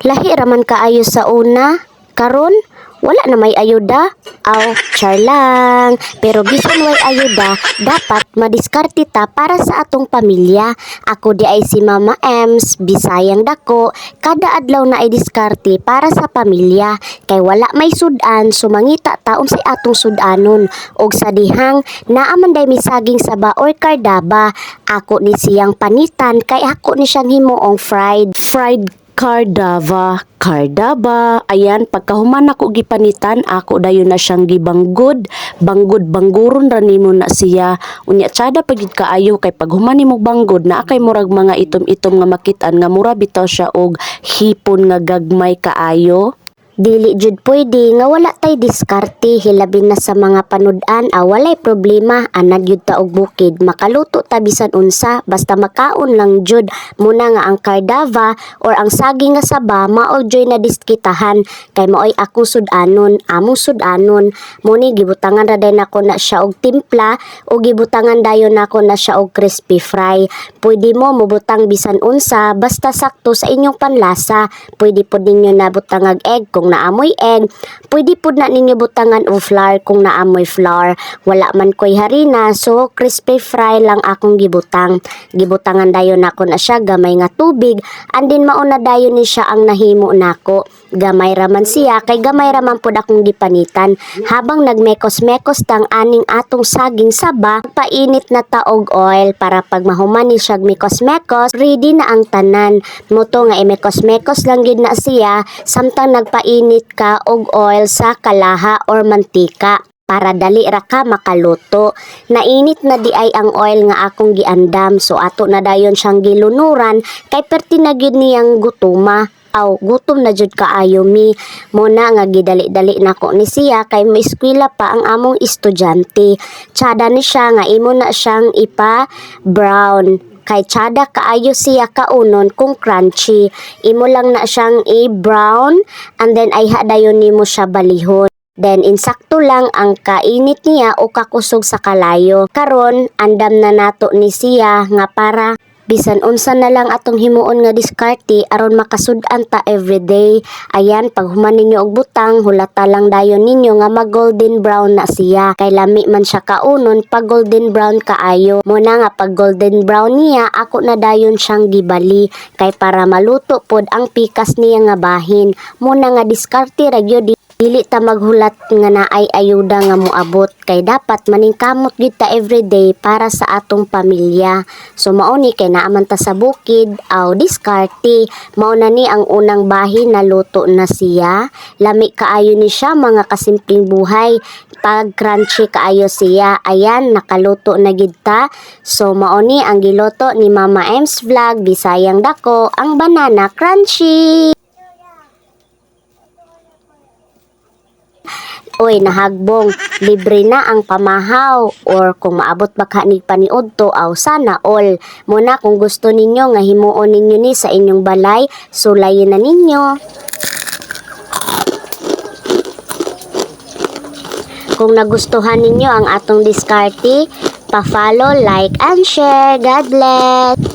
Lahi raman kaayo sa una, karon wala na may ayuda. Aw, char lang. Pero bisan way ayuda, dapat madiskarte ta para sa atong pamilya. Ako di ay si Mama Ems, bisayang dako, kada adlaw na ay diskarte para sa pamilya. Kay wala may sudan, sumangita taon si atong sudanon. Og sa dihang, naaman day misaging saba or kardaba. Ako ni siyang panitan, kay ako ni siyang himuong fried Kardaba. Ayan, pagkahuman ako gipanitan, ako dayon na siyang gibanggod. Bangguron ra nimo na siya. Unya tsada pagid kaayo kay paghuman nimo banggod na kay murag mga itom-itom nga makitan nga mura bitaw siya og hipon nga gagmay kaayo. Dili jud pwede nga wala tay diskarte, hilabin na sa mga panudan. Walay problema, anad jud ta og bukid, makaluto ta bisan unsa basta makaon lang jud. Muna nga ang kardava or ang saging nga saba mao joy na diskitahan, kay maoy akong sudanon, among sudanon. Muni gibutangan ra day nako na siya og timpla o gibutangan dayon nako na siya og crispy fry. Pwede mo mubutang bisan unsa basta sakto sa inyong panlasa. Pwede pod ninyo nabutang egg kung naamoy egg, pwede po na ninyo butangan o flour kung naamoy flour. Wala man ko'y harina, so crispy fry lang akong gibutang. Gibutangan dayon ako na siya gamay nga tubig, andin mauna dayon ni siya ang nahimo nako. Gamay raman siya, kay gamay raman po akong gipanitan. Habang nagmekos-mekos tang aning atong saging saba, painit na taog oil para pag mahuman ni siya mekos-mekos, ready na ang tanan. Muto nga imekos-mekos lang gid na siya, samtang nagpainit ka og oil sa kalaha or mantika para dali ra ka makaluto. Nainit na di ay ang oil nga akong giandam, so ato na dayon siyang gilunuran kay perti na gyud niyang gutuma. Gutom na jud kaayo mi. Muna nga gidali-dali nako ni siya kay may eskwela pa ang among estudyante. Tsada ni siya nga imo na siyang ipa-brown. Kay tsada kaayo siya kaunon kung crunchy. Imo lang na siyang i-brown and then ay hadayon nimo siya balihon. Then insakto lang ang kainit niya o kakusog sa kalayo. Karon andam na nato ni siya nga para bisan unsa na lang atong himuon nga diskarte aron makasud-an ta everyday. Ayan, pag human ninyo og butang, hulata lang dayon ninyo nga mag golden brown na siya. Kay lami man siya kaunon pag golden brown kaayo. Muna nga pag golden brown niya, ako na dayon siyang gibali kay para maluto pod ang pikas niya nga bahin. Muna nga diskarte ra gyud, dili ta maghulat nga naay ayuda nga moabot, kay dapat maningkamot gid ta everyday para sa atong pamilya. So mauni kay naaman ta sa bukid, diskarte. Mao na ni ang unang bahin na luto na siya. Lami kaayo ni siya, mga kasimpleng buhay. Pag crunchy kaayo siya. Ayan, nakaluto na gid ta. So mauni ang giluto ni Mama Ems Vlog, bisayang dako, ang banana crunchy. Oy, nahagbong, libre na ang pamahaw, or kung maabot ba ka ni paniod to, sana all. Muna kung gusto ninyo nga himuon ninyo ni sa inyong balay, sulayin na ninyo. Kung nagustuhan ninyo ang atong diskarte, pa-follow, like, and share. God bless!